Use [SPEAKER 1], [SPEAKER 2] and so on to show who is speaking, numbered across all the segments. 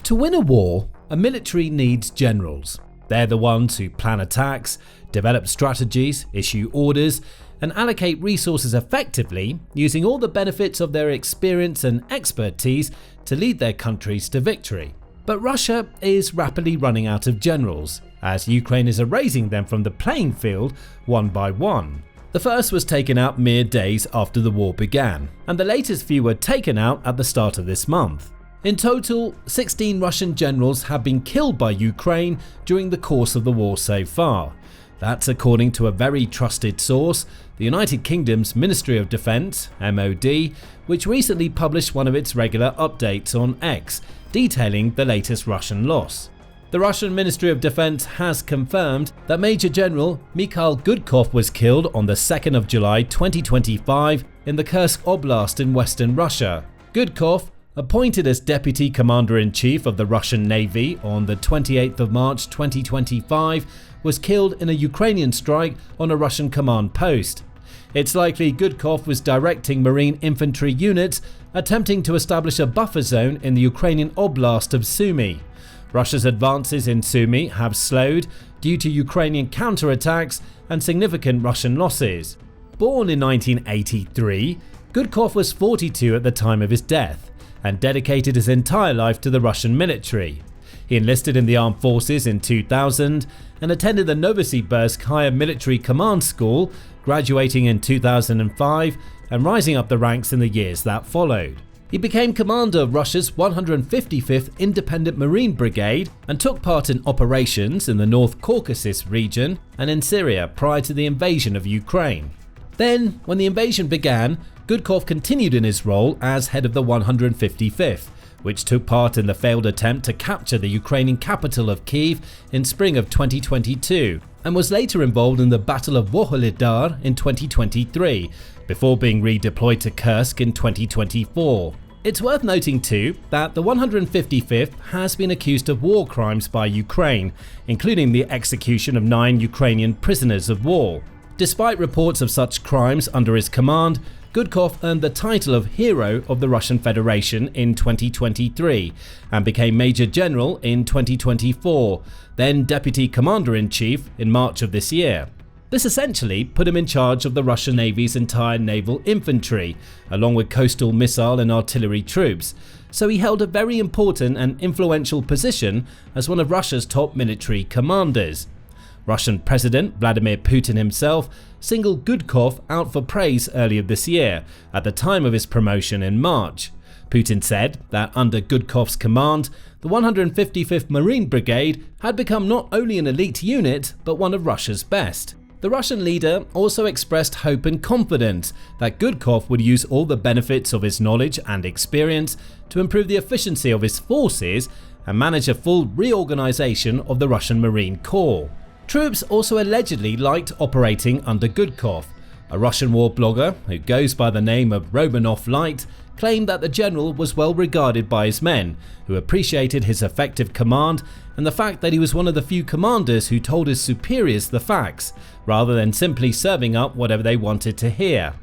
[SPEAKER 1] To win a war, a military needs generals. They're the ones who plan attacks, develop strategies, issue orders, and allocate resources effectively, using all the benefits of their experience and expertise to lead their countries to victory. But Russia is rapidly running out of generals, as Ukraine is erasing them from the playing field one by one. The first was taken out mere days after the war began, and the latest few were taken out at the start of this month. In total, 16 Russian generals have been killed by Ukraine during the course of the war so far. That's according to a very trusted source, the United Kingdom's Ministry of Defence (MOD), which recently published one of its regular updates on X, detailing the latest Russian loss. The Russian Ministry of Defence has confirmed that Major General Mikhail Gudkov was killed on the 2nd of July 2025 in the Kursk Oblast in western Russia. Gudkov, appointed as Deputy Commander-in-Chief of the Russian Navy on the 28th of March 2025, was killed in a Ukrainian strike on a Russian command post. It's likely Gudkov was directing Marine infantry units attempting to establish a buffer zone in the Ukrainian Oblast of Sumy. Russia's advances in Sumy have slowed due to Ukrainian counterattacks and significant Russian losses. Born in 1983, Gudkov was 42 at the time of his death and dedicated his entire life to the Russian military. He enlisted in the armed forces in 2000 and attended the Novosibirsk Higher Military Command School, graduating in 2005 and rising up the ranks in the years that followed. He became commander of Russia's 155th Independent Marine Brigade and took part in operations in the North Caucasus region and in Syria prior to the invasion of Ukraine. Then, when the invasion began, Gudkov continued in his role as head of the 155th, which took part in the failed attempt to capture the Ukrainian capital of Kyiv in spring of 2022, and was later involved in the Battle of Ildar in 2023, before being redeployed to Kursk in 2024. It's worth noting too that the 155th has been accused of war crimes by Ukraine, including the execution of 9 Ukrainian prisoners of war. Despite reports of such crimes under his command, Gudkov earned the title of Hero of the Russian Federation in 2023 and became Major General in 2024, then Deputy Commander-in-Chief in March of this year. This essentially put him in charge of the Russian Navy's entire naval infantry, along with coastal missile and artillery troops, so he held a very important and influential position as one of Russia's top military commanders. Russian President Vladimir Putin himself singled Gudkov out for praise earlier this year, at the time of his promotion in March. Putin said that under Gudkov's command, the 155th Marine Brigade had become not only an elite unit, but one of Russia's best. The Russian leader also expressed hope and confidence that Gudkov would use all the benefits of his knowledge and experience to improve the efficiency of his forces and manage a full reorganization of the Russian Marine Corps. Troops also allegedly liked operating under Gudkov. A Russian war blogger, who goes by the name of Romanov Light, claimed that the general was well regarded by his men, who appreciated his effective command and the fact that he was one of the few commanders who told his superiors the facts, rather than simply serving up whatever they wanted to hear.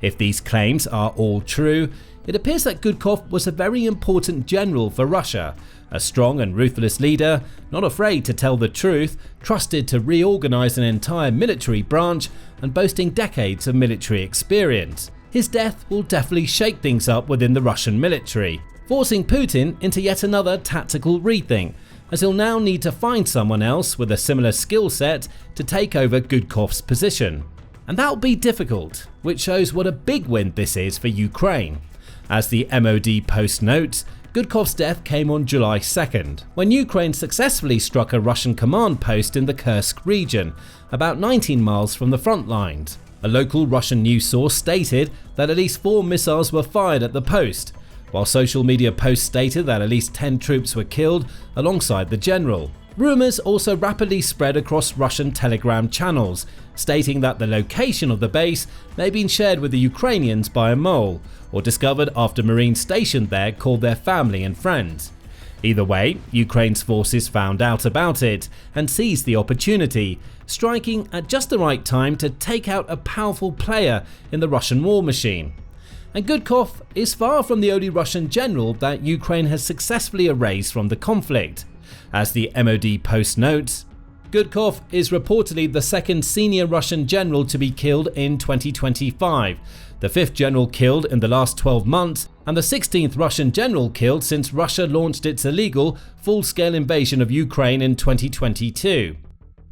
[SPEAKER 1] If these claims are all true, it appears that Gudkov was a very important general for Russia, a strong and ruthless leader, not afraid to tell the truth, trusted to reorganize an entire military branch, and boasting decades of military experience. His death will definitely shake things up within the Russian military, forcing Putin into yet another tactical rethink, as he'll now need to find someone else with a similar skill set to take over Gudkov's position. And that'll be difficult, which shows what a big win this is for Ukraine. As the MOD post notes, Gudkov's death came on July 2nd, when Ukraine successfully struck a Russian command post in the Kursk region, about 19 miles from the front lines. A local Russian news source stated that at least 4 missiles were fired at the post, while social media posts stated that at least 10 troops were killed alongside the general. Rumors also rapidly spread across Russian Telegram channels, stating that the location of the base may have been shared with the Ukrainians by a mole, or discovered after Marines stationed there called their family and friends. Either way, Ukraine's forces found out about it and seized the opportunity, striking at just the right time to take out a powerful player in the Russian war machine. And Gudkov is far from the only Russian general that Ukraine has successfully erased from the conflict. As the MOD post notes, Gudkov is reportedly the second senior Russian general to be killed in 2025, the fifth general killed in the last 12 months, and the 16th Russian general killed since Russia launched its illegal, full-scale invasion of Ukraine in 2022.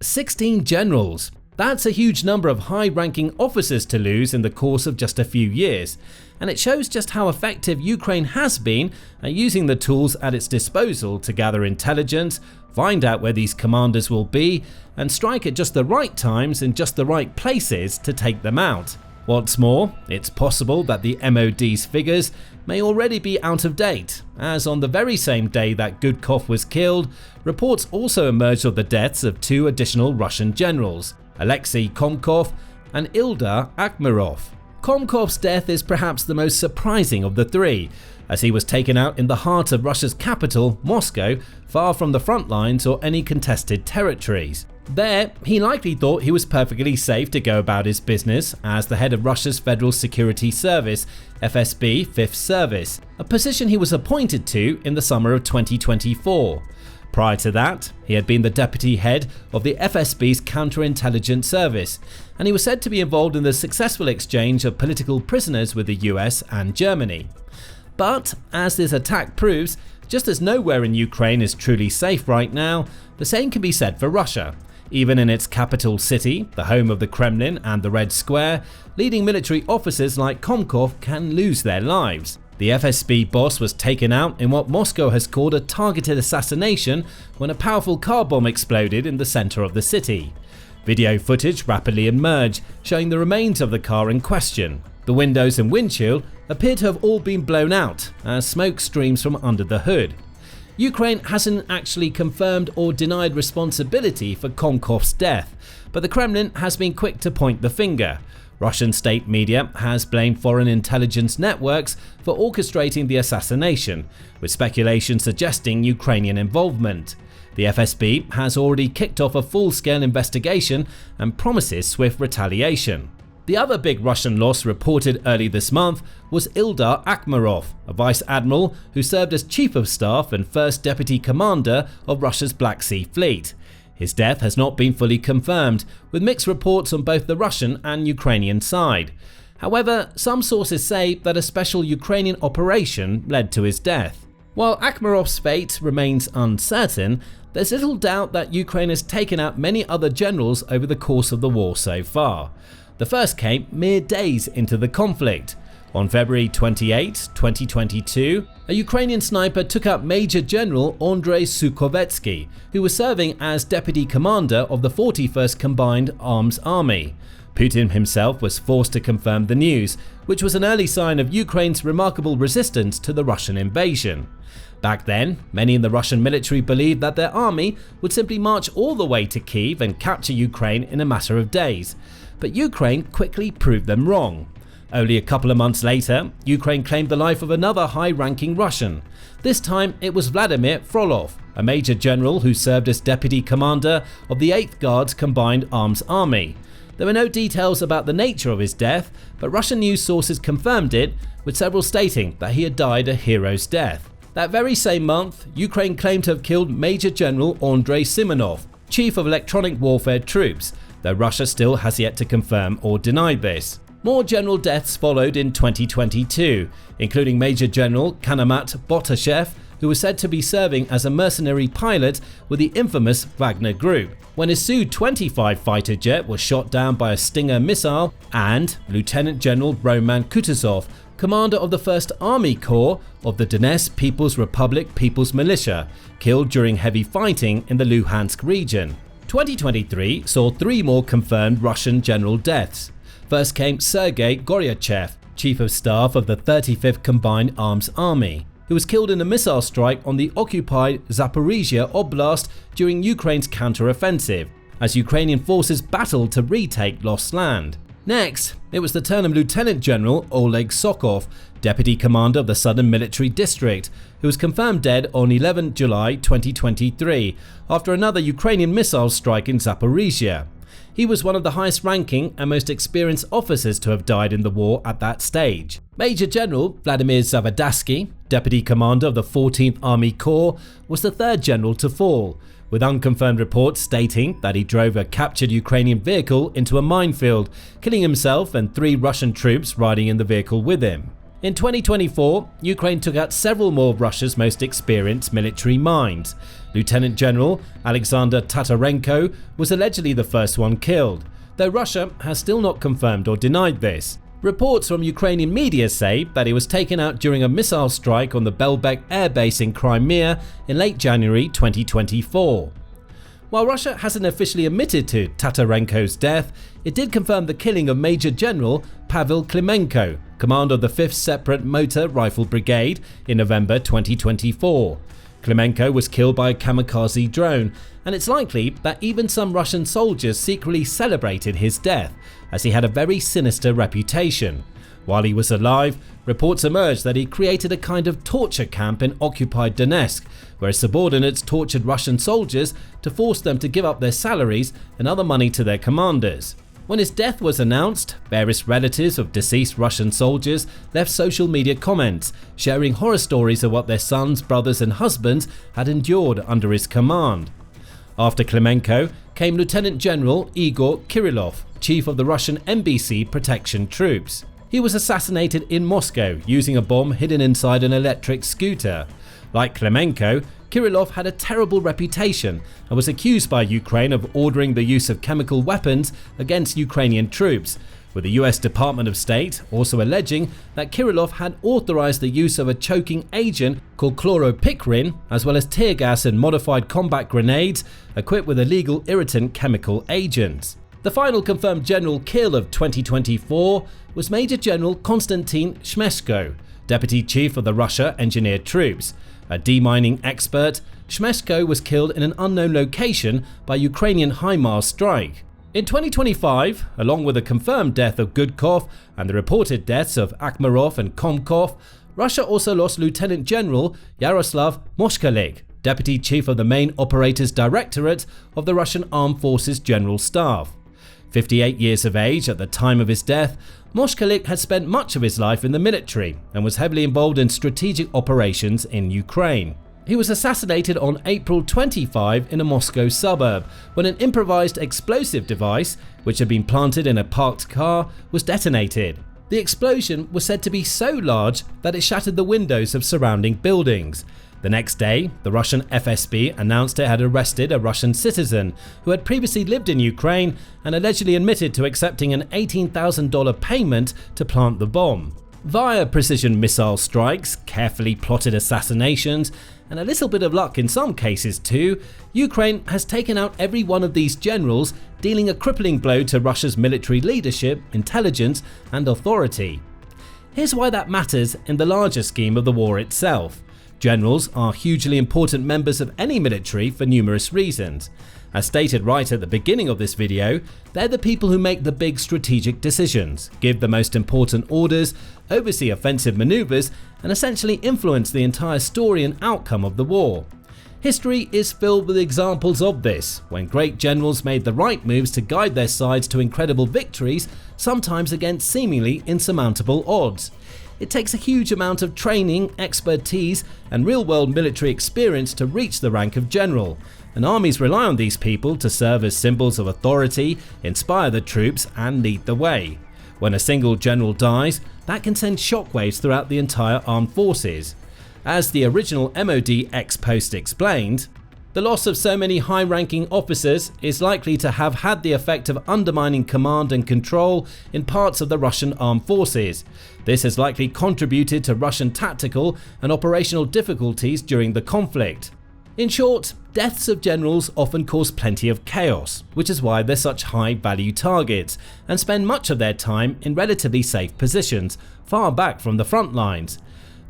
[SPEAKER 1] 16 generals. That's a huge number of high-ranking officers to lose in the course of just a few years, and it shows just how effective Ukraine has been at using the tools at its disposal to gather intelligence, find out where these commanders will be, and strike at just the right times in just the right places to take them out. What's more, it's possible that the MOD's figures may already be out of date, as on the very same day that Gudkov was killed, reports also emerged of the deaths of two additional Russian generals, Alexey Komkov and Ildar Akhmerov. Komkov's death is perhaps the most surprising of the three, as he was taken out in the heart of Russia's capital, Moscow, far from the front lines or any contested territories. There, he likely thought he was perfectly safe to go about his business as the head of Russia's Federal Security Service, FSB 5th Service, a position he was appointed to in the summer of 2024. Prior to that, he had been the deputy head of the FSB's counterintelligence service, and he was said to be involved in the successful exchange of political prisoners with the US and Germany. But, as this attack proves, just as nowhere in Ukraine is truly safe right now, the same can be said for Russia. Even in its capital city, the home of the Kremlin and the Red Square, leading military officers like Komkov can lose their lives. The FSB boss was taken out in what Moscow has called a targeted assassination when a powerful car bomb exploded in the center of the city. Video footage rapidly emerged, showing the remains of the car in question. The windows and windshield appear to have all been blown out as smoke streams from under the hood. Ukraine hasn't actually confirmed or denied responsibility for Komkov's death, but the Kremlin has been quick to point the finger. Russian state media has blamed foreign intelligence networks for orchestrating the assassination, with speculation suggesting Ukrainian involvement. The FSB has already kicked off a full-scale investigation and promises swift retaliation. The other big Russian loss reported early this month was Ildar Akhmerov, a vice admiral who served as chief of staff and first deputy commander of Russia's Black Sea Fleet. His death has not been fully confirmed, with mixed reports on both the Russian and Ukrainian side. However, some sources say that a special Ukrainian operation led to his death. While Akhmerov's fate remains uncertain, there's little doubt that Ukraine has taken out many other generals over the course of the war so far. The first came mere days into the conflict. On February 28, 2022, a Ukrainian sniper took out Major General Andrei Sukhovetsky, who was serving as deputy commander of the 41st Combined Arms Army. Putin himself was forced to confirm the news, which was an early sign of Ukraine's remarkable resistance to the Russian invasion. Back then, many in the Russian military believed that their army would simply march all the way to Kyiv and capture Ukraine in a matter of days. But Ukraine quickly proved them wrong. Only a couple of months later, Ukraine claimed the life of another high-ranking Russian. This time it was Vladimir Frolov, a major general who served as deputy commander of the 8th Guards Combined Arms Army. There were no details about the nature of his death, but Russian news sources confirmed it, with several stating that he had died a hero's death. That very same month, Ukraine claimed to have killed Major General Andrei Simonov, chief of electronic warfare troops, though Russia still has yet to confirm or deny this. More general deaths followed in 2022, including Major General Kanamat Botashev, who was said to be serving as a mercenary pilot with the infamous Wagner Group, when his Su-25 fighter jet was shot down by a Stinger missile, and Lieutenant General Roman Kutuzov, commander of the 1st Army Corps of the Donetsk People's Republic People's Militia, killed during heavy fighting in the Luhansk region. 2023 saw 3 more confirmed Russian general deaths. First came Sergei Goryachev, Chief of Staff of the 35th Combined Arms Army, who was killed in a missile strike on the occupied Zaporizhia Oblast during Ukraine's counter-offensive, as Ukrainian forces battled to retake lost land. Next, it was the turn of Lieutenant General Oleg Sokov, Deputy Commander of the Southern Military District, who was confirmed dead on 11 July 2023 after another Ukrainian missile strike in Zaporizhia. He was one of the highest ranking and most experienced officers to have died in the war at that stage. Major General Vladimir Zavadatsky, deputy commander of the 14th Army Corps, was the third general to fall, with unconfirmed reports stating that he drove a captured Ukrainian vehicle into a minefield, killing himself and 3 Russian troops riding in the vehicle with him. In 2024, Ukraine took out several more of Russia's most experienced military minds. Lieutenant General Alexander Tatarenko was allegedly the first one killed, though Russia has still not confirmed or denied this. Reports from Ukrainian media say that he was taken out during a missile strike on the Belbek air base in Crimea in late January 2024. While Russia hasn't officially admitted to Tatarenko's death, it did confirm the killing of Major General Pavel Klimenko, commander of the 5th Separate Motor Rifle Brigade, in November 2024. Klimenko was killed by a kamikaze drone, and it's likely that even some Russian soldiers secretly celebrated his death, as he had a very sinister reputation. While he was alive, reports emerged that he created a kind of torture camp in occupied Donetsk, where his subordinates tortured Russian soldiers to force them to give up their salaries and other money to their commanders. When his death was announced, various relatives of deceased Russian soldiers left social media comments, sharing horror stories of what their sons, brothers and husbands had endured under his command. After Klimenko came Lieutenant General Igor Kirillov, chief of the Russian NBC protection troops. He was assassinated in Moscow using a bomb hidden inside an electric scooter. Like Klimenko, Kirillov had a terrible reputation and was accused by Ukraine of ordering the use of chemical weapons against Ukrainian troops, with the US Department of State also alleging that Kirillov had authorized the use of a choking agent called chloropicrin, as well as tear gas and modified combat grenades equipped with illegal irritant chemical agents. The final confirmed general kill of 2024 was Major General Konstantin Shmeshko, Deputy Chief of the Russia Engineered Troops. A demining expert, Shmeshko was killed in an unknown location by Ukrainian HIMARS strike. In 2025, along with the confirmed death of Gudkov and the reported deaths of Akhmerov and Komkov, Russia also lost Lieutenant General Yaroslav Moshkalik, Deputy Chief of the Main Operators Directorate of the Russian Armed Forces General Staff. 58 years of age at the time of his death, Moshkalik had spent much of his life in the military and was heavily involved in strategic operations in Ukraine. He was assassinated on April 25 in a Moscow suburb when an improvised explosive device, which had been planted in a parked car, was detonated. The explosion was said to be so large that it shattered the windows of surrounding buildings. The next day, the Russian FSB announced it had arrested a Russian citizen who had previously lived in Ukraine and allegedly admitted to accepting an $18,000 payment to plant the bomb. Via precision missile strikes, carefully plotted assassinations, and a little bit of luck in some cases too, Ukraine has taken out every one of these generals, dealing a crippling blow to Russia's military leadership, intelligence, and authority. Here's why that matters in the larger scheme of the war itself. Generals are hugely important members of any military for numerous reasons. As stated right at the beginning of this video, they're the people who make the big strategic decisions, give the most important orders, oversee offensive maneuvers, and essentially influence the entire story and outcome of the war. History is filled with examples of this, when great generals made the right moves to guide their sides to incredible victories, sometimes against seemingly insurmountable odds. It takes a huge amount of training, expertise, and real-world military experience to reach the rank of general, and armies rely on these people to serve as symbols of authority, inspire the troops, and lead the way. When a single general dies, that can send shockwaves throughout the entire armed forces. As the original MOD ex-post explained, the loss of so many high-ranking officers is likely to have had the effect of undermining command and control in parts of the Russian armed forces. This has likely contributed to Russian tactical and operational difficulties during the conflict. In short, deaths of generals often cause plenty of chaos, which is why they're such high-value targets and spend much of their time in relatively safe positions, far back from the front lines.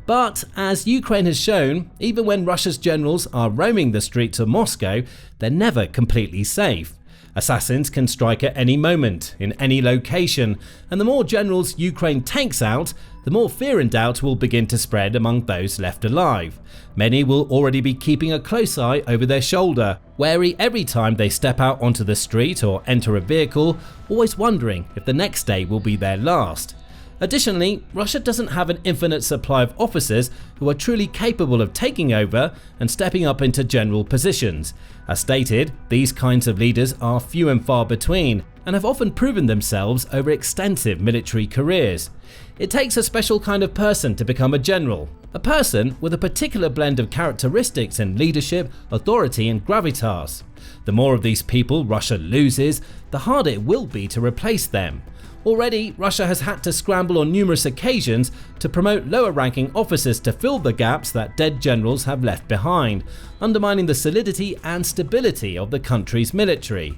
[SPEAKER 1] But as Ukraine has shown, even when Russia's generals are roaming the streets of Moscow, they're never completely safe. Assassins can strike at any moment, in any location, and the more generals Ukraine takes out, the more fear and doubt will begin to spread among those left alive. Many will already be keeping a close eye over their shoulder, wary every time they step out onto the street or enter a vehicle, always wondering if the next day will be their last. Additionally, Russia doesn't have an infinite supply of officers who are truly capable of taking over and stepping up into general positions. As stated, these kinds of leaders are few and far between and have often proven themselves over extensive military careers. It takes a special kind of person to become a general, a person with a particular blend of characteristics in leadership, authority and gravitas. The more of these people Russia loses, the harder it will be to replace them. Already, Russia has had to scramble on numerous occasions to promote lower-ranking officers to fill the gaps that dead generals have left behind, undermining the solidity and stability of the country's military.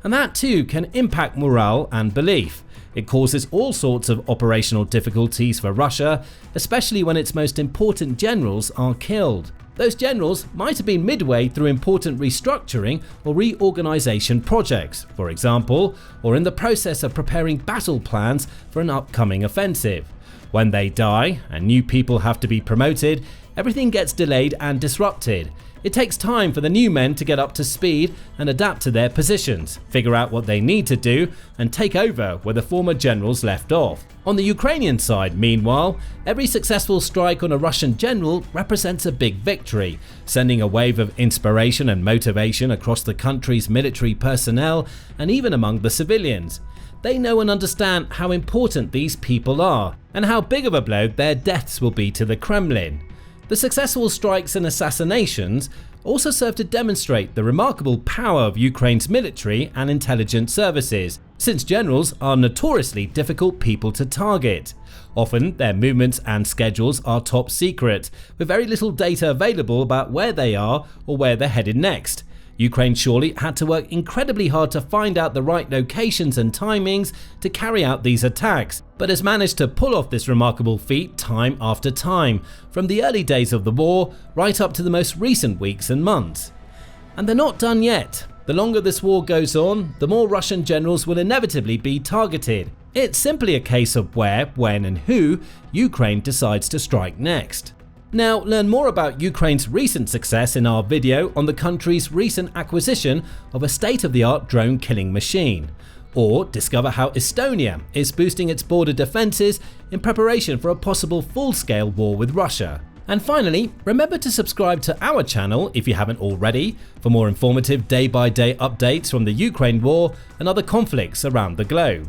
[SPEAKER 1] And that too can impact morale and belief. It causes all sorts of operational difficulties for Russia, especially when its most important generals are killed. Those generals might have been midway through important restructuring or reorganization projects, for example, or in the process of preparing battle plans for an upcoming offensive. When they die and new people have to be promoted, everything gets delayed and disrupted. It takes time for the new men to get up to speed and adapt to their positions, figure out what they need to do, and take over where the former generals left off. On the Ukrainian side, meanwhile, every successful strike on a Russian general represents a big victory, sending a wave of inspiration and motivation across the country's military personnel and even among the civilians. They know and understand how important these people are, and how big of a blow their deaths will be to the Kremlin. The successful strikes and assassinations also serve to demonstrate the remarkable power of Ukraine's military and intelligence services, since generals are notoriously difficult people to target. Often their movements and schedules are top secret, with very little data available about where they are or where they're headed next. Ukraine surely had to work incredibly hard to find out the right locations and timings to carry out these attacks, but has managed to pull off this remarkable feat time after time, from the early days of the war right up to the most recent weeks and months. And they're not done yet. The longer this war goes on, the more Russian generals will inevitably be targeted. It's simply a case of where, when and who Ukraine decides to strike next. Now, learn more about Ukraine's recent success in our video on the country's recent acquisition of a state-of-the-art drone killing machine. Or discover how Estonia is boosting its border defenses in preparation for a possible full-scale war with Russia. And finally, remember to subscribe to our channel if you haven't already for more informative day-by-day updates from the Ukraine war and other conflicts around the globe.